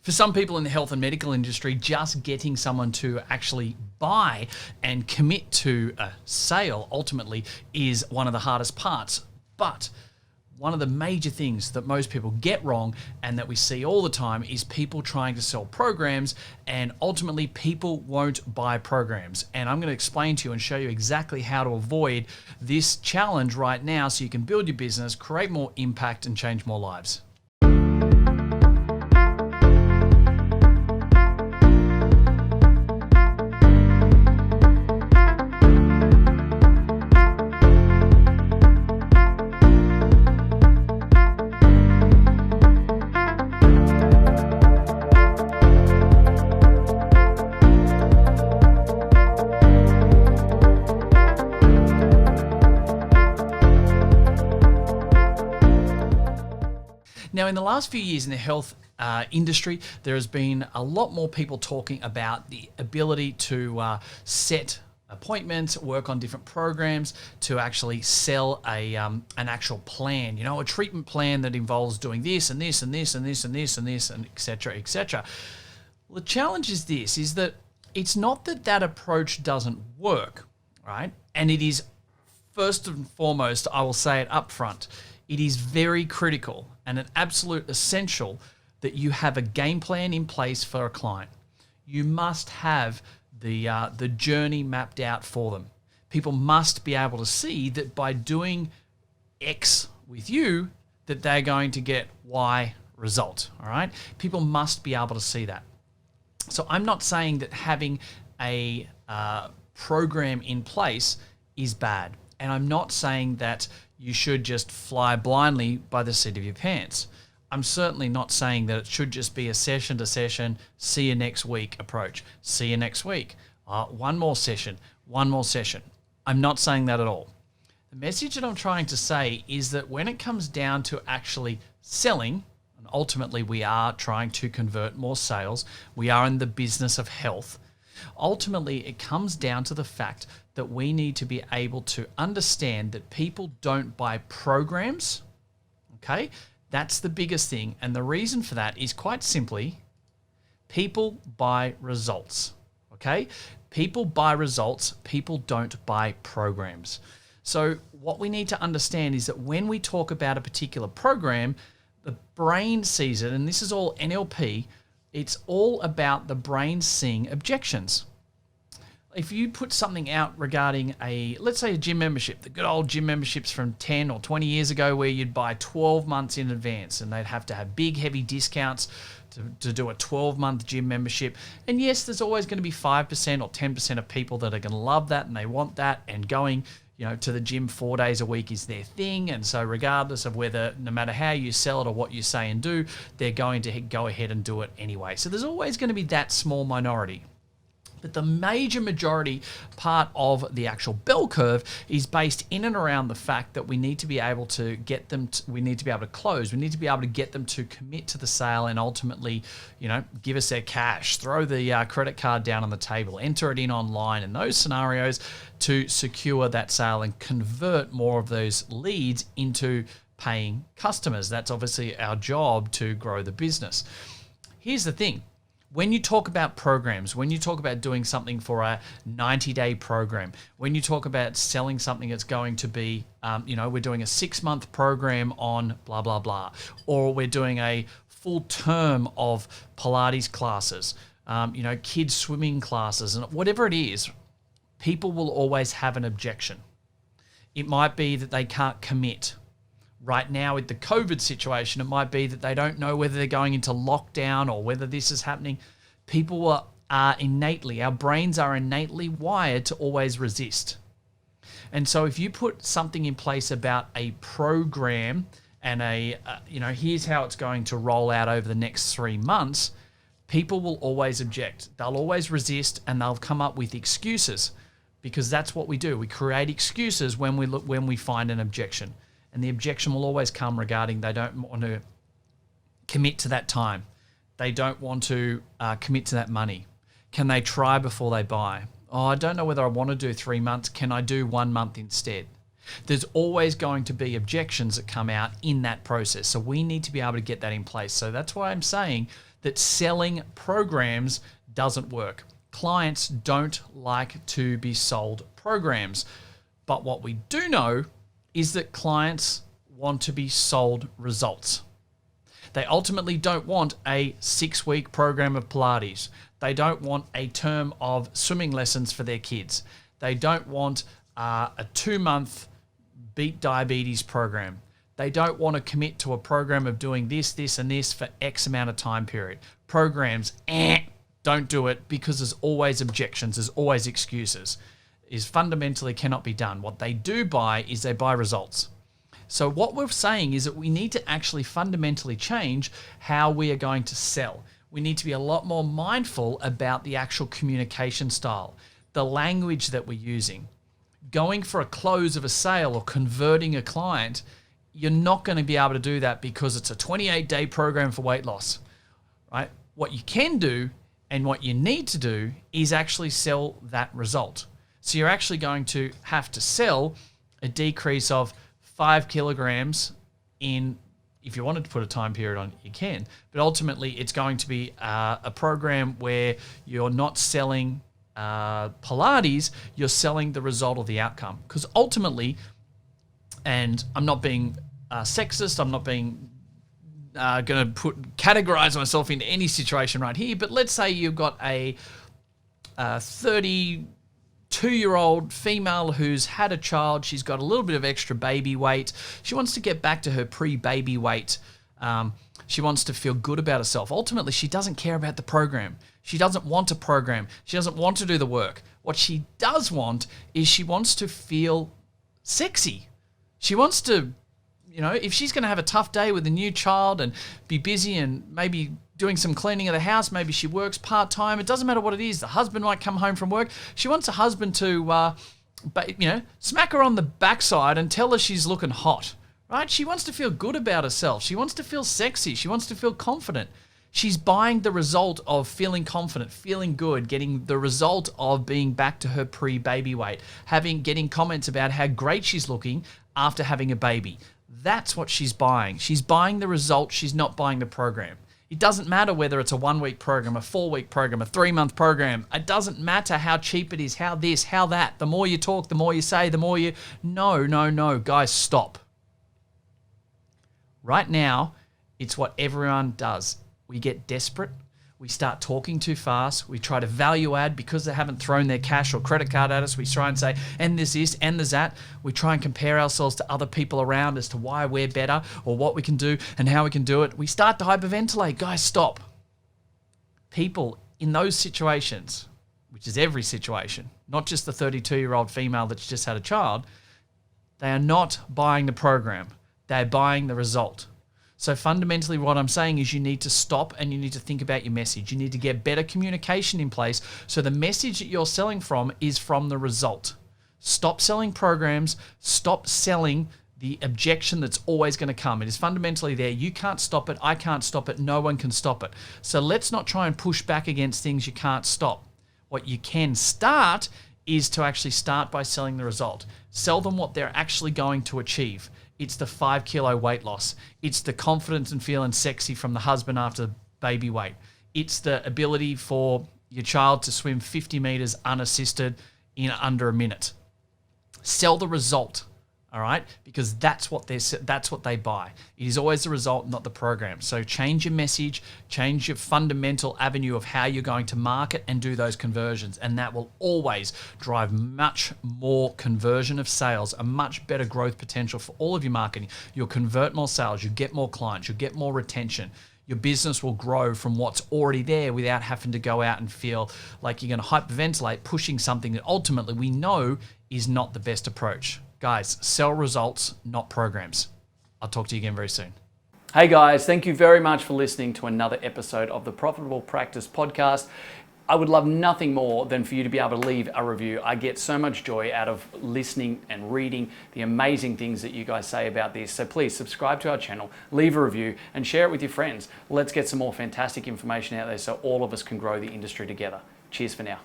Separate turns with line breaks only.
For some people in the health and medical industry, just getting someone to actually buy and commit to a sale ultimately is one of the hardest parts. But one of the major things that most people get wrong and that we see all the time is people trying to sell programs, and ultimately people won't buy programs. And I'm going to explain to you and show you exactly how to avoid this challenge right now so you can build your business, create more impact, and change more lives. Now, in the last few years in the health industry, there has been a lot more people talking about the ability to set appointments, work on different programs, to actually sell an actual plan, a treatment plan that involves doing this and this and this and this and this and this and et cetera, et cetera. Well, the challenge is this, is that it's not that approach doesn't work, right? And it is, first and foremost, I will say it up front, it is very critical and an absolute essential that you have a game plan in place for a client. You must have the journey mapped out for them. People must be able to see that by doing X with you, that they're going to get Y result, all right? People must be able to see that. So I'm not saying that having a program in place is bad. And I'm not saying that you should just fly blindly by the seat of your pants. I'm certainly not saying that it should just be a session to session, see you next week approach. See you next week. One more session. I'm not saying that at all. The message that I'm trying to say is that when it comes down to actually selling, and ultimately we are trying to convert more sales, we are in the business of health, ultimately it comes down to the fact that we need to be able to understand that people don't buy programs, okay? That's the biggest thing. And the reason for that is quite simply, people buy results, okay? People buy results, people don't buy programs. So what we need to understand is that when we talk about a particular program, the brain sees it, and this is all NLP, it's all about the brain seeing objections. If you put something out regarding let's say a gym membership, the good old gym memberships from 10 or 20 years ago where you'd buy 12 months in advance and they'd have to have big, heavy discounts to do a 12-month gym membership. And yes, there's always going to be 5% or 10% of people that are going to love that and they want that, and going to the gym 4 days a week is their thing. And so regardless of whether, no matter how you sell it or what you say and do, they're going to go ahead and do it anyway. So there's always going to be that small minority. But the major majority part of the actual bell curve is based in and around the fact that we need to be able to get them, we need to be able to close, we need to be able to get them to commit to the sale and ultimately, give us their cash, throw the credit card down on the table, enter it in online, and those scenarios to secure that sale and convert more of those leads into paying customers. That's obviously our job to grow the business. Here's the thing. When you talk about programs, when you talk about doing something for a 90-day program, when you talk about selling something that's going to be, we're doing a 6-month program on blah, blah, blah, or we're doing a full term of Pilates classes, kids swimming classes, and whatever it is, people will always have an objection. It might be that they can't commit. Right now with the COVID situation, it might be that they don't know whether they're going into lockdown or whether this is happening. People are innately, our brains are innately wired to always resist. And so if you put something in place about a program and here's how it's going to roll out over the next 3 months, people will always object. They'll always resist and they'll come up with excuses, because that's what we do. We create excuses when we find an objection. And the objection will always come regarding they don't want to commit to that time. They don't want to commit to that money. Can they try before they buy? Oh, I don't know whether I want to do 3 months. Can I do 1 month instead? There's always going to be objections that come out in that process. So we need to be able to get that in place. So that's why I'm saying that selling programs doesn't work. Clients don't like to be sold programs. But what we do know is that clients want to be sold results. They ultimately don't want a 6-week program of Pilates. They don't want a term of swimming lessons for their kids. They don't want a 2-month beat diabetes program. They don't want to commit to a program of doing this, this, and this for X amount of time period. Programs, don't do it because there's always objections, there's always excuses. Is fundamentally cannot be done. What they do buy is they buy results. So what we're saying is that we need to actually fundamentally change how we are going to sell. We need to be a lot more mindful about the actual communication style, the language that we're using. Going for a close of a sale or converting a client, you're not going to be able to do that because it's a 28-day program for weight loss, right? What you can do and what you need to do is actually sell that result. So you're actually going to have to sell a decrease of 5 kilograms in, if you wanted to put a time period on, you can. But ultimately, it's going to be a program where you're not selling Pilates, you're selling the result of the outcome. Because ultimately, and I'm not being sexist, I'm not being going to categorize myself into any situation right here, but let's say you've got a 32-year-old female who's had a child. She's got a little bit of extra baby weight. She wants to get back to her pre-baby weight. She wants to feel good about herself. Ultimately, she doesn't care about the program. She doesn't want a program. She doesn't want to do the work. What she does want is she wants to feel sexy. She wants to, if she's going to have a tough day with a new child and be busy and maybe doing some cleaning of the house, maybe she works part-time, it doesn't matter what it is. The husband might come home from work. She wants a husband to, smack her on the backside and tell her she's looking hot, right? She wants to feel good about herself. She wants to feel sexy. She wants to feel confident. She's buying the result of feeling confident, feeling good, getting the result of being back to her pre-baby weight, getting comments about how great she's looking after having a baby. That's what she's buying. She's buying the result. She's not buying the program. It doesn't matter whether it's a 1-week program, a 4-week program, a 3-month program. It doesn't matter how cheap it is, how this, how that. The more you talk, the more you say, the more you... No. Guys, stop. Right now, it's what everyone does. We get desperate. We start talking too fast. We try to value add because they haven't thrown their cash or credit card at us. We try and say, and there's this, and there's that. We try and compare ourselves to other people around as to why we're better or what we can do and how we can do it. We start to hyperventilate. Guys, stop. People in those situations, which is every situation, not just the 32-year-old female that's just had a child, they are not buying the program. They're buying the result. So fundamentally what I'm saying is you need to stop and you need to think about your message. You need to get better communication in place so the message that you're selling from is from the result. Stop selling programs. Stop selling the objection that's always going to come. It is fundamentally there. You can't stop it. I can't stop it. No one can stop it. So let's not try and push back against things you can't stop. What you can start is to actually start by selling the result. Sell them what they're actually going to achieve. It's the 5 kilo weight loss. It's the confidence and feeling sexy from the husband after baby weight. It's the ability for your child to swim 50 meters unassisted in under a minute. Sell the result, all right? Because that's what they buy. It is always the result, not the program. So change your message, change your fundamental avenue of how you're going to market and do those conversions. And that will always drive much more conversion of sales, a much better growth potential for all of your marketing. You'll convert more sales, you'll get more clients, you'll get more retention. Your business will grow from what's already there without having to go out and feel like you're going to hyperventilate, pushing something that ultimately we know is not the best approach. Guys, sell results, not programs. I'll talk to you again very soon. Hey guys, thank you very much for listening to another episode of the Profitable Practice Podcast. I would love nothing more than for you to be able to leave a review. I get so much joy out of listening and reading the amazing things that you guys say about this. So please subscribe to our channel, leave a review, and share it with your friends. Let's get some more fantastic information out there so all of us can grow the industry together. Cheers for now.